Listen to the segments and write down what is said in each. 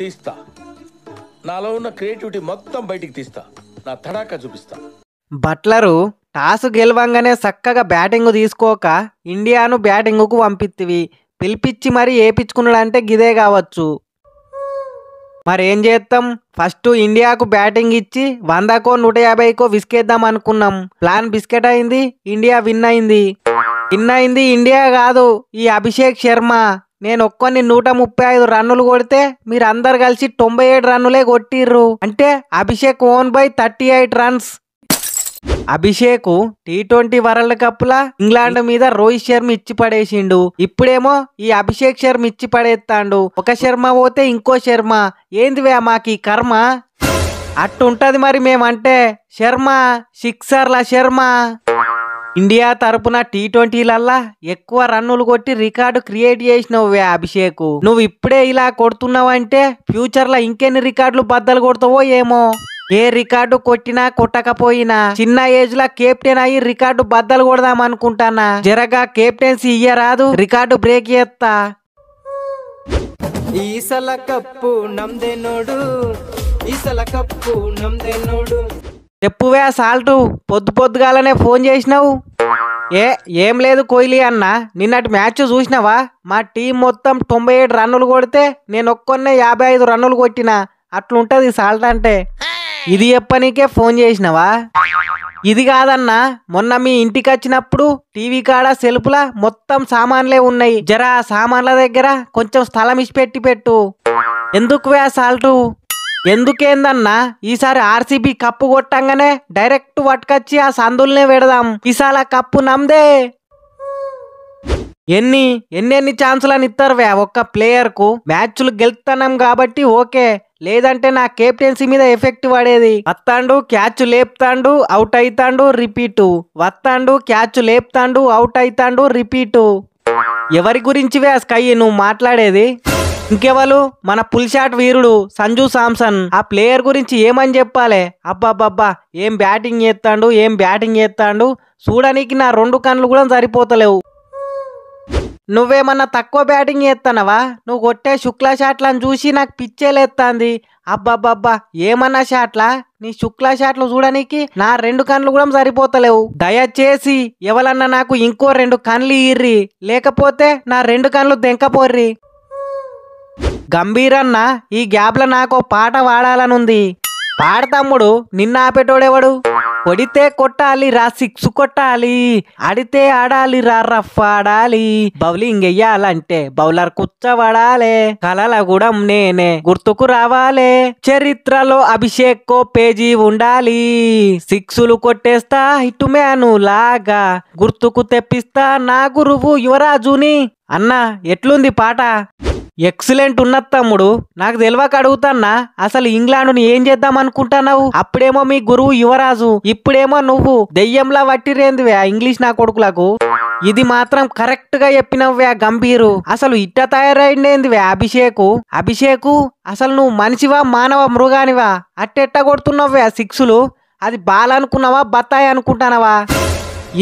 తీస్తా. నాలో ఉన్న క్రియేటివిటీ మొత్తం బయటికి తీస్తా. నా తడాకా చూపిస్తా. బట్లరు టాస్ గెలవంగానే చక్కగా బ్యాటింగ్ తీసుకోక ఇండియాను బ్యాటింగ్కు పంపిత్తివి. పిలిపిచ్చి మరీ ఏపించుకున్నాడంటే గిదే కావచ్చు. మరేం చేస్తాం, ఫస్ట్ ఇండియాకు బ్యాటింగ్ ఇచ్చి 100కో 150కో విసికేద్దాం అనుకున్నాం. ప్లాన్ బిస్కెట్ అయింది, ఇండియా విన్ అయింది. ఇండియా కాదు, ఈ అభిషేక్ శర్మ. నేను ఒక్కొని 135 రన్నులు కొడితే మీరందరు కలిసి 97 రన్నులే కొట్టిర్రు. అంటే Abhishek own by 38 runs. Abhishek T20 world cup law England మీద రోహిత్ శర్మ ఇచ్చి పడేసిండు. ఇప్పుడేమో ఈ అభిషేక్ శర్మ ఇచ్చి పడేస్తాడు. ఒక శర్మ పోతే ఇంకో శర్మ. ఏందివే మాకి కర్మ. అట్టుంటది మరి మేమంటే. శర్మ సిక్సర్ల శర్మ. ఇండియా తరపున T20లల్లా ఎక్కువ రన్నులు కొట్టి రికార్డు క్రియేట్ చేసినవే అభిషేక్. నువ్వు ఇప్పుడే ఇలా కొడుతున్నావంటే ఫ్యూచర్ లో ఇంకెన్ని రికార్డులు బద్దలు కొడతావో ఏమో. ఏ రికార్డు కొట్టినా కొట్టకపోయినా చిన్న ఏజ్ లా కెప్టెన్ అయ్యి రికార్డు బద్దలు కొడదాం అనుకుంటానా. జరగా కెప్టెన్సీ ఇయ్యరాదు, రికార్డు బ్రేక్ చేస్తా. ఈసల కప్పు నమ్దే నోడు, ఈసల కప్పు నమ్దే నోడు. చెప్పువే సాల్టు, పొద్దుగాలనే ఫోన్ చేసినావు. ఏం లేదు కోహ్లీ అన్న, నిన్నటి మ్యాచ్ చూసినావా? మా టీం మొత్తం 97 రన్నులు కొడితే నేను ఒక్కొన్నే 55 రన్నులు కొట్టినా. అట్లుంటది సాల్ట్ అంటే. ఇది చెప్పనీకే ఫోన్ చేసినావా? ఇది కాదన్నా, మొన్న మీ ఇంటికి వచ్చినప్పుడు టీవీ కాడ సెల్ఫ్లా మొత్తం సామాన్లే ఉన్నాయి. జరా సామాన్ల దగ్గర కొంచెం స్థలం ఇచ్చిపెట్టి పెట్టు. ఎందుకు సాల్టు? ఎందుకేందన్నా, ఈసారి ఆర్సీబీ కప్పు కొట్టంగానే డైరెక్ట్ పట్టుకొచ్చి ఆ సందుల్నే పెడదాం. ఈసారి ఆ కప్పు నమ్దే. ఎన్ని ఛాన్సులని ఇస్తారువే ఒక్క ప్లేయర్ కు? మ్యాచ్లు గెలుస్తున్నాం కాబట్టి ఓకే, లేదంటే నా కెప్టెన్సీ మీద ఎఫెక్ట్ పడేది. వత్తాండు క్యాచ్ లేపుతాండు, అవుట్ అయితాండు, రిపీటు. వత్తాండు క్యాచ్ లేపుతాండు, అవుట్ అయితాండు, రిపీటు. ఎవరి గురించివే స్కై నువ్వు మాట్లాడేది? ఇంకెవరు? మన పుల్ షాట్ వీరుడు సంజు సామ్సన్. ఆ ప్లేయర్ గురించి ఏమని చెప్పాలి? అబ్బాబ్బా ఏం బ్యాటింగ్ చేస్తాడు. చూడడానికి నా 2 కన్నులు కూడా సరిపోతలేవు. నువ్వేమన్నా తక్కువ బ్యాటింగ్ చేస్తానవా? నువ్వు కొట్టే శుక్లా షాట్లను చూసి నాకు పిచ్చేలేస్తాంది. అబ్బాబ్బా ఏమన్నా షాట్లా? నీ శుక్లా షాట్లు చూడడానికి నా 2 కన్నులు కూడా సరిపోతలేవు. దయచేసి ఎవరన్నా నాకు ఇంకో 2 కన్నులు ఇయ్యిర్రి, లేకపోతే నా 2 కన్నులు దెంకపోర్రి. గంభీరన్న, ఈ గ్యాప్ లో నాకు పాట పాడాలనుంది. పాడతమ్ముడు, నిన్న ఆపేటోడెవడు? కొడితే కొట్టాలి రా, 6 కొట్టాలి. ఆడితే ఆడాలి రా, రఫ్ ఆడాలి. బౌలింగ్ వెయ్యాలంటే బౌలర్ కూర్చోబడాలే. కలలగూడెం నేనే, గుర్తుకు రావాలే. చరిత్రలో అభిషేక్ కో పేజీ ఉండాలి. 6లు కొట్టేస్తా హిట్ మ్యాను లాగా, గుర్తుకు తెప్పిస్తా నా గురువు యువరాజుని. అన్నా ఎట్లుంది పాట? ఎక్సలెంట్ ఉన్నది తమ్ముడు. నాకు తెలియక అడుగుతాన్నా, అసలు ఇంగ్లాండ్ని ఏం చేద్దాం అనుకుంటున్నావు? అప్పుడేమో మీ గురువు యువరాజు, ఇప్పుడేమో నువ్వు దెయ్యంలా వట్టిరేందివే ఇంగ్లీష్ నా కొడుకులకు. ఇది మాత్రం కరెక్ట్ గా చెప్పినవ్వే గంభీరు. అసలు ఇట్ట తయారైందేందివే అభిషేకు అసలు నువ్వు మనిషివా మానవ మృగానివా? అట్టెట్ట కొడుతున్నావ్వే 6లు? అది బాల్ అనుకున్నావా, బత్తాయి అనుకుంటానవా?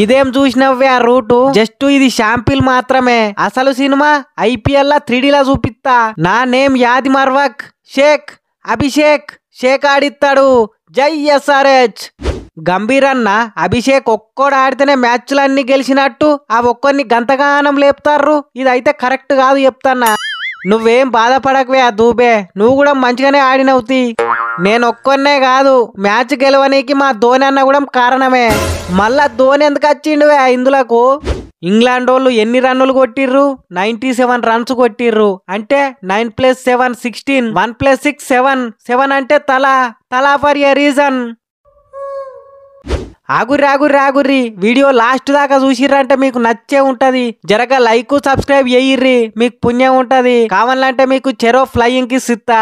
ఇదేం చూసినవ్వే ఆ రూటు? జస్ట్ ఇది షాంపిల్ మాత్రమే. అసలు సినిమా IPL 3Dలా చూపిస్తా. నా నేమ్ యాది మర్వక్ షేక్. అభిషేక్ ఆడిస్తాడు. జై SRH. గంభీరన్న, అభిషేక్ ఒక్కోడు ఆడితేనే మ్యాచ్లన్నీ గెలిచినట్టు ఆ ఒక్కరిని గంతగానం లేపుతారు. ఇదైతే కరెక్ట్ కాదు చెప్తాన్నా. నువ్వేం బాధపడకవే ఆ దూబే, నువ్వు కూడా మంచిగానే ఆడినవుతి. నేను ఒక్కనే కాదు, మ్యాచ్ గెలవనీకి మా ధోని అన్న కూడా కారణమే. మళ్ళా ధోని ఎందుకు వచ్చిండువే ఇందులకు? ఇంగ్లాండ్ వాళ్ళు ఎన్ని రన్నులు కొట్టిర్రు? 97 రన్స్ కొట్టిర్రు. అంటే 9 + 7 16, 1 + 6 7. 7 అంటే తలా ఫర్ ఎ రీజన్. ఆగుర్రి వీడియో లాస్ట్ దాకా చూసిర్రంటే మీకు నచ్చే ఉంటది. జరగా లైక్ సబ్స్క్రైబ్ చేయిర్రి, మీకు పుణ్యం ఉంటది. కావాలంటే మీకు చెరో ఫ్లయింగ్ కిస్ ఇస్తా.